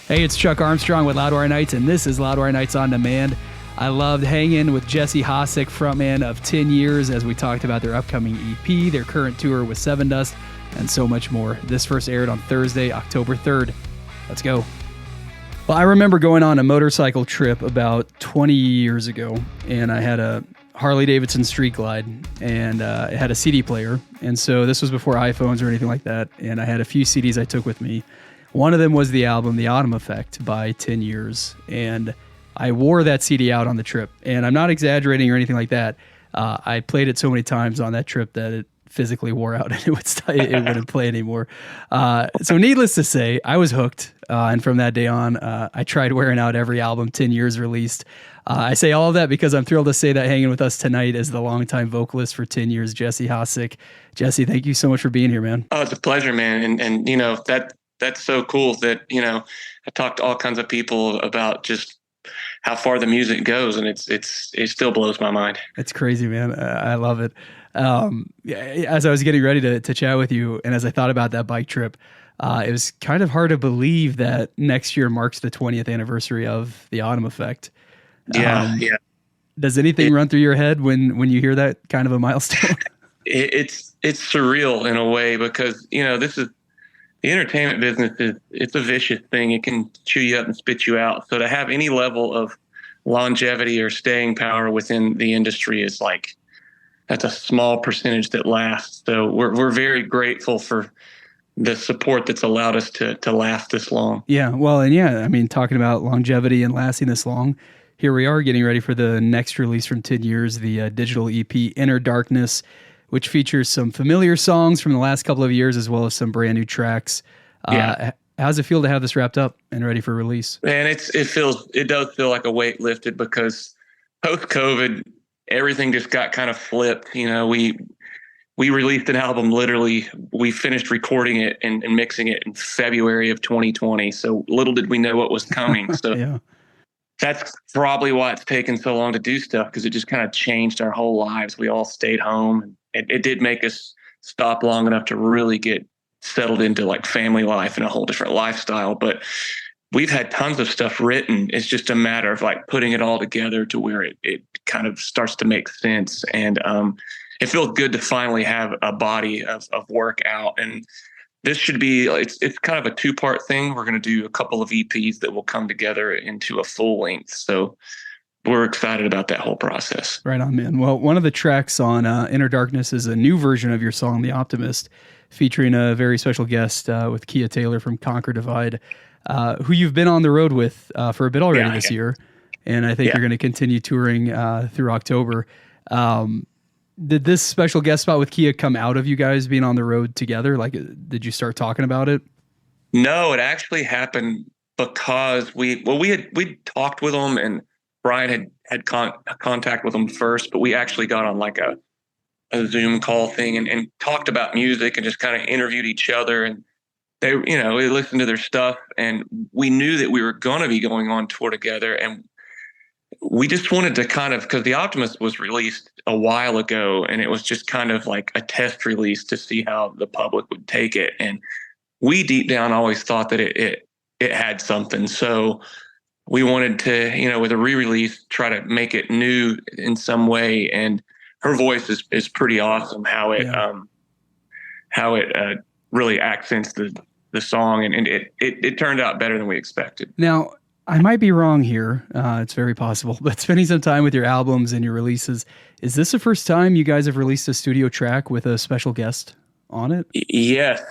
Hey, it's Chuck Armstrong with Loudwire Nights, and this is Loudwire Nights on Demand. I loved hanging with Jesse Hasek, frontman of 10 Years, as we talked about their upcoming EP, their current tour with Seven Dust, and so much more. This first aired on Thursday, October 3rd. Let's go. Well, I remember going on a motorcycle trip about 20 years ago, and I had a Harley-Davidson Street Glide, and it had a CD player. And so this was before iPhones or anything like that, and I had a few CDs I took with me. One of them was the album The Autumn Effect by 10 Years, and I wore that CD out on the trip. And I'm not exaggerating or anything like that. I played it so many times on that trip that it physically wore out and it wouldn't play anymore. So needless to say, I was hooked. And from that day on, I tried wearing out every album 10 Years released. I say all of that because I'm thrilled to say that hanging with us tonight is the longtime vocalist for 10 Years, Jesse Hasek. Jesse, thank you so much for being here, man. Oh, it's a pleasure, man. And you know, that's so cool that, you know, I talked to all kinds of people about just how far the music goes, and it still blows my mind. It's crazy, man. I love it. As I was getting ready to chat with you, and as I thought about that bike trip, it was kind of hard to believe that next year marks the 20th anniversary of The Autumn Effect. Yeah. Does anything run through your head when you hear that kind of a milestone? It's surreal in a way because, you know, this is the entertainment business it's a vicious thing. It can chew you up and spit you out. So to have any level of longevity or staying power within the industry is like, that's a small percentage that lasts. So we're very grateful for the support that's allowed us to last this long. Yeah. Well, and yeah, I mean, talking about longevity and lasting this long, here we are getting ready for the next release from 10 Years, the digital EP Inner Darkness, which features some familiar songs from the last couple of years, as well as some brand new tracks. How's it feel to have this wrapped up and ready for release? Man, it does feel like a weight lifted because post-COVID, everything just got kind of flipped. You know, we released an album, literally, we finished recording it and mixing it in February of 2020. So little did we know what was coming. So yeah. That's probably why it's taken so long to do stuff, because it just kind of changed our whole lives. We all stayed home. It did make us stop long enough to really get settled into like family life and a whole different lifestyle. But we've had tons of stuff written. It's just a matter of like putting it all together to where it kind of starts to make sense. And it feels good to finally have a body of work out. And this should be, it's kind of a two-part thing. We're going to do a couple of EPs that will come together into a full length. So we're excited about that whole process. Right on, man. Well, one of the tracks on Inner Darkness is a new version of your song, The Optimist, featuring a very special guest with Kia Taylor from Conquer Divide, who you've been on the road with for a bit already this year. And I think you're going to continue touring through October. Did this special guest spot with Kia come out of you guys being on the road together? Like, did you start talking about it? No, it actually happened because we talked with them, and Brian had contact with them first, but we actually got on like a Zoom call thing and talked about music and just kind of interviewed each other. And they, you know, we listened to their stuff, and we knew that we were going to be going on tour together. And we just wanted to kind of, because The Optimist was released a while ago, and it was just kind of like a test release to see how the public would take it. And we deep down always thought that it had something. So we wanted to, you know, with a re-release, try to make it new in some way. And her voice is pretty awesome. How it really accents the song, and it turned out better than we expected. Now, I might be wrong here. It's very possible, but spending some time with your albums and your releases, is this the first time you guys have released a studio track with a special guest on it? Yes,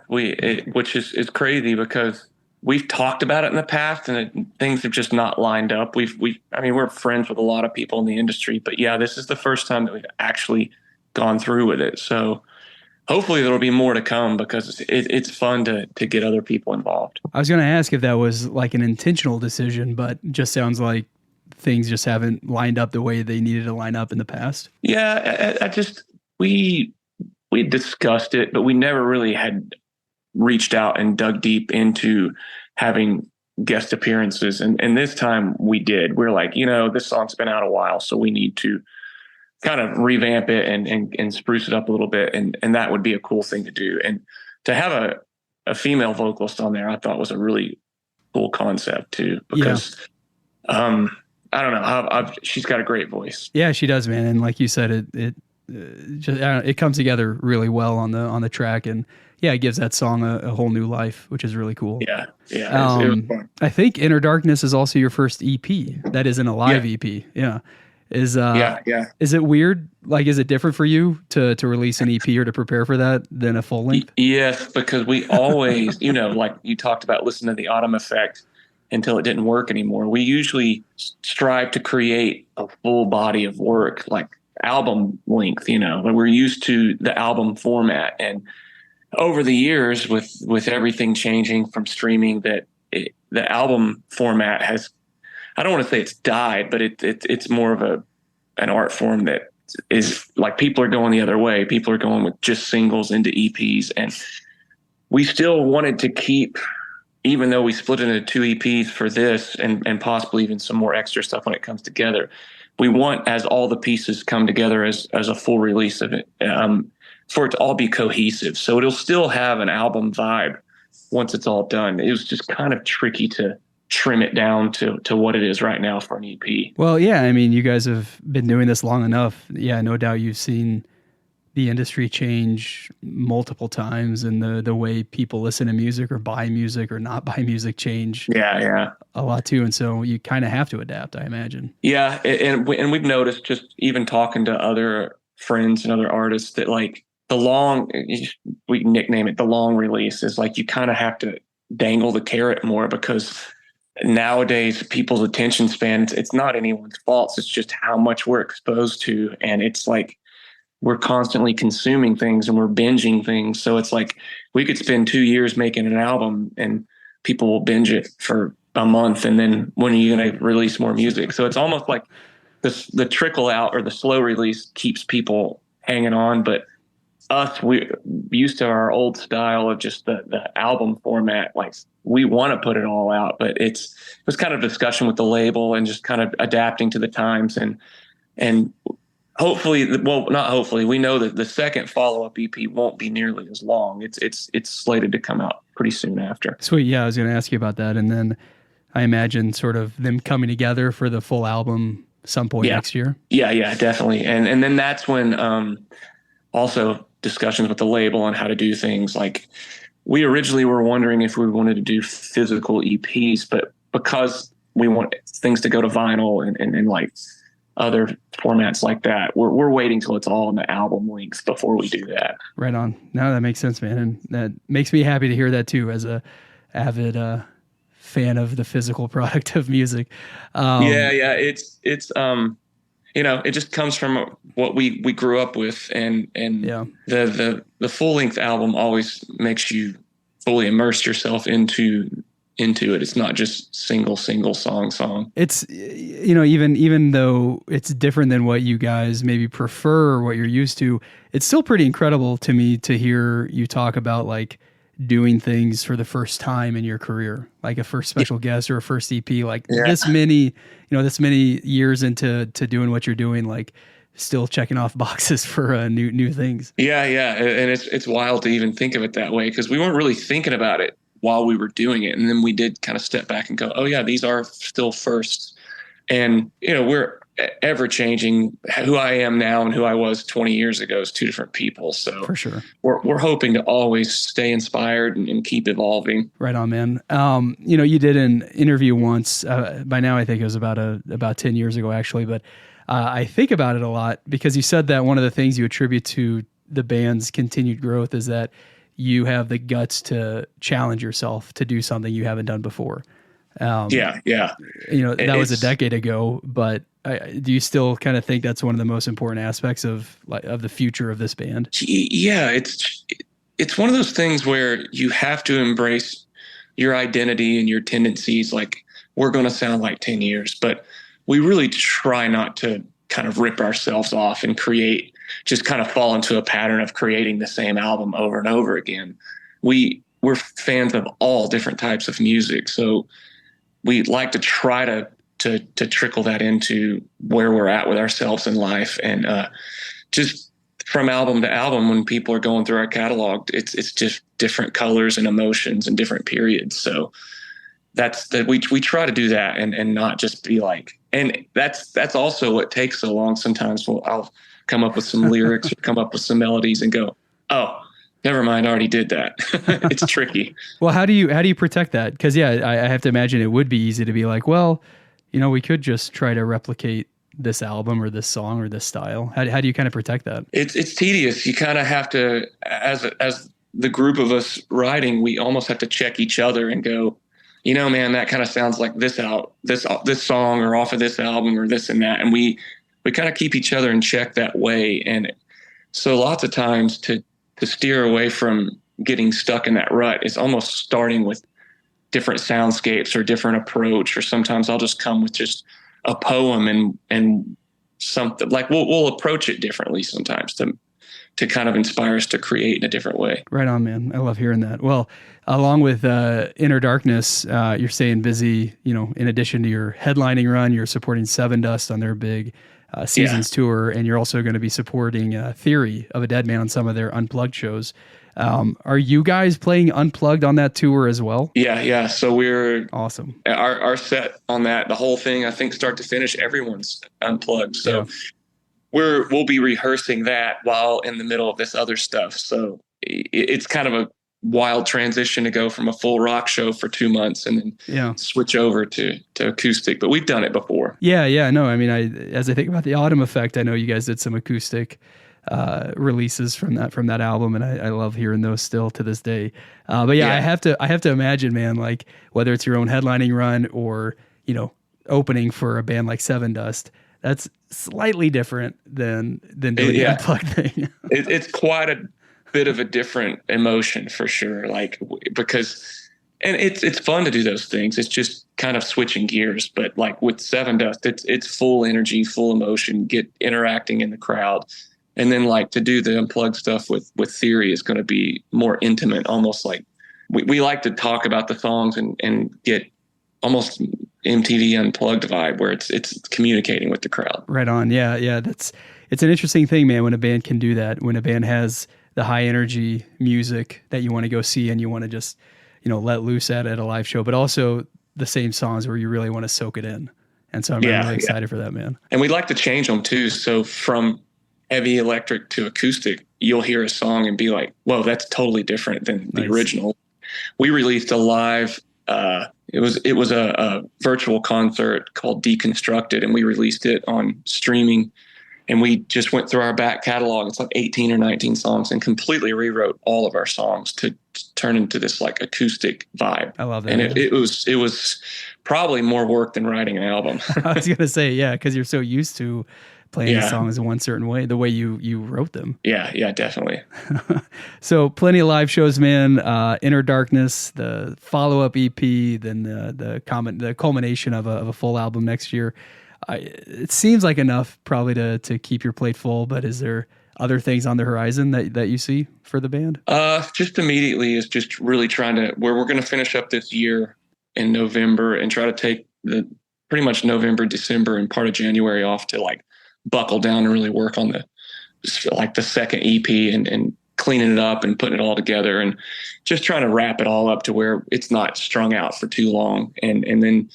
which is crazy because we've talked about it in the past, and things have just not lined up. We're friends with a lot of people in the industry, but yeah, this is the first time that we've actually gone through with it. So hopefully there'll be more to come, because it's fun to get other people involved. I was going to ask if that was like an intentional decision, but just sounds like things just haven't lined up the way they needed to line up in the past. Yeah, we discussed it, but we never really had reached out and dug deep into having guest appearances. And this time we did. We're like, you know, this song's been out a while, so we need to kind of revamp it and spruce it up a little bit. And that would be a cool thing to do. And to have a female vocalist on there, I thought was a really cool concept too, Yeah. because I don't know. She's got a great voice. Yeah, she does, man. And like you said, just I don't know, it comes together really well on the track, and yeah, it gives that song a whole new life, which is really cool. Yeah, yeah. It was fun. I think Inner Darkness is also your first EP. That isn't a live Yeah, EP. Yeah. Is yeah. is it weird? Like, is it different for you to release an EP or to prepare for that than a full length? Yes, because we always, like you talked about, listen to the Autumn Effect until it didn't work anymore. We usually strive to create a full body of work, like album length. We're used to the album format, and over the years, with everything changing from streaming, the album format has, I don't want to say it's died, but it's more of an art form that is like, people are going the other way. People are going with just singles into EPs, and we still wanted to keep, even though we split into 2 EPs for this and possibly even some more extra stuff when it comes together, we want, as all the pieces come together as a full release of it, for it to all be cohesive. So it'll still have an album vibe once it's all done. It was just kind of tricky to trim it down to what it is right now for an EP. Well, yeah, I mean, you guys have been doing this long enough. Yeah, no doubt you've seen the industry change multiple times, and the way people listen to music or buy music or not buy music change Yeah. a lot too. And so you kind of have to adapt, I imagine. Yeah, and we've noticed, just even talking to other friends and other artists, that like we nickname it the long release, is like you kind of have to dangle the carrot more, because nowadays people's attention span, it's not anyone's fault. It's just how much we're exposed to. And it's like, we're constantly consuming things and we're binging things. So it's like, we could spend 2 years making an album and people will binge it for a month. And then when are you going to release more music? So it's almost like the trickle out or the slow release keeps people hanging on. But we used to our old style of just the album format. Like, we want to put it all out, but it was kind of discussion with the label and just kind of adapting to the times, and hopefully, well, not hopefully, we know that the second follow-up EP won't be nearly as long. It's slated to come out pretty soon after. Sweet. Yeah, I was going to ask you about that. And then I imagine sort of them coming together for the full album some point next year. Yeah, definitely. And then that's when also discussions with the label on how to do things. Like, we originally were wondering if we wanted to do physical EPs, but because we want things to go to vinyl and like other formats like that, we're waiting till it's all in the album links before we do that. Right on. No, that makes sense, man. And that makes me happy to hear that too, as a avid fan of the physical product of music. Yeah. It's it just comes from what we grew up with, and the full length album always makes you fully immerse yourself into it. It's not just single song. It's, even though it's different than what you guys maybe prefer or what you're used to, it's still pretty incredible to me to hear you talk about like doing things for the first time in your career, like a first special guest or a first EP, like this many years into doing what you're doing, like still checking off boxes for new things. Yeah. And it's wild to even think of it that way, because we weren't really thinking about it while we were doing it. And then we did kind of step back and go, oh yeah, these are still firsts. And, we're ever changing. Who I am now and who I was 20 years ago is 2 different people. So for sure, we're hoping to always stay inspired and keep evolving. Right on, man. You did an interview once, by now I think it was about 10 years ago actually, but I think about it a lot because you said that one of the things you attribute to the band's continued growth is that you have the guts to challenge yourself to do something you haven't done before. Yeah. That was a decade ago, but do you still kind of think that's one of the most important aspects of the future of this band? Yeah, it's one of those things where you have to embrace your identity and your tendencies. Like, we're going to sound like 10 years, but we really try not to kind of rip ourselves off and just kind of fall into a pattern of creating the same album over and over again. We're fans of all different types of music, so we like to try to trickle that into where we're at with ourselves in life. And just from album to album, when people are going through our catalog, it's just different colors and emotions and different periods. So that's that we try to do that and not just be like, and that's also what takes so long. Sometimes I'll come up with some lyrics or come up with some melodies and go, oh, never mind, I already did that. It's tricky. Well, how do you protect that? Because I have to imagine it would be easy to be like, well, we could just try to replicate this album or this song or this style. How do you kind of protect that? It's tedious. You kind of have to, as the group of us writing, we almost have to check each other and go, man, that kind of sounds like this song or off of this album or this and that. And we kind of keep each other in check that way. And so lots of times to steer away from getting stuck in that rut is almost starting with different soundscapes or different approach. Or sometimes I'll just come with just a poem and something like we'll approach it differently sometimes to kind of inspire us to create in a different way. Right on, man. I love hearing that. Well, along with Inner Darkness, you're staying busy, in addition to your headlining run, you're supporting Seven Dust on their big Seasons tour, and you're also going to be supporting Theory of a Dead Man on some of their Unplugged shows. Are you guys playing Unplugged on that tour as well? Yeah. So we're awesome. Our set on that, the whole thing, I think start to finish, everyone's unplugged. So we'll be rehearsing that while in the middle of this other stuff. So it's kind of a wild transition to go from a full rock show for 2 months and then switch over to acoustic, but we've done it before. Yeah. No, I mean, as I think about the Autumn Effect, I know you guys did some acoustic releases from that album, and I love hearing those still to this day. But I have to imagine, man, like whether it's your own headlining run or opening for a band like Seven Dust, that's slightly different than doing the Unplugged thing. It's quite a bit of a different emotion for sure. Like and it's fun to do those things. It's just kind of switching gears. But like with Seven Dust, it's full energy, full emotion, interacting in the crowd. And then like to do the Unplugged stuff with Theory is going to be more intimate, almost like we like to talk about the songs and get almost MTV Unplugged vibe where it's communicating with the crowd. Right on. Yeah. It's an interesting thing, man, when a band can do that, when a band has the high energy music that you want to go see and you want to just, let loose at a live show, but also the same songs where you really want to soak it in. And so I'm really excited for that, man. And we'd like to change them too. So from heavy electric to acoustic, you'll hear a song and be like, whoa, that's totally different than the original. We released a live, it was a virtual concert called Deconstructed, and we released it on streaming. And we just went through our back catalog. It's like 18 or 19 songs and completely rewrote all of our songs to turn into this like acoustic vibe. I love that. And it was probably more work than writing an album. I was going to say, yeah, because you're so used to playing the songs in one certain way, the way you wrote them. Yeah, definitely. So plenty of live shows, man. Inner Darkness, the follow-up EP, then the culmination of a full album next year. It seems like enough probably to keep your plate full, but is there other things on the horizon that you see for the band? Just immediately is just really trying to, where we're going to finish up this year in November and try to take the pretty much November, December, and part of January off to like buckle down and really work on the second EP and cleaning it up and putting it all together and just trying to wrap it all up to where it's not strung out for too long. And then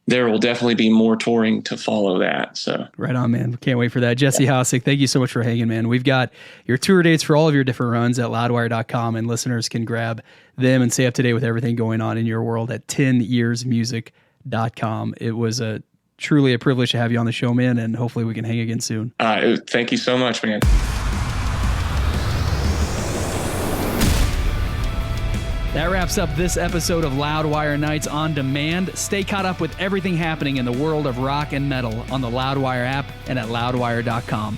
there will definitely be more touring to follow that. So right on, man. Can't wait for that. Jesse Hasek, thank you so much for hanging, man. We've got your tour dates for all of your different runs at loudwire.com, and listeners can grab them and stay up to date with everything going on in your world at 10yearsmusic.com. It was truly a privilege to have you on the show, man, and hopefully we can hang again soon. Thank you so much, man. That wraps up this episode of Loudwire Nights on Demand. Stay caught up with everything happening in the world of rock and metal on the Loudwire app and at loudwire.com.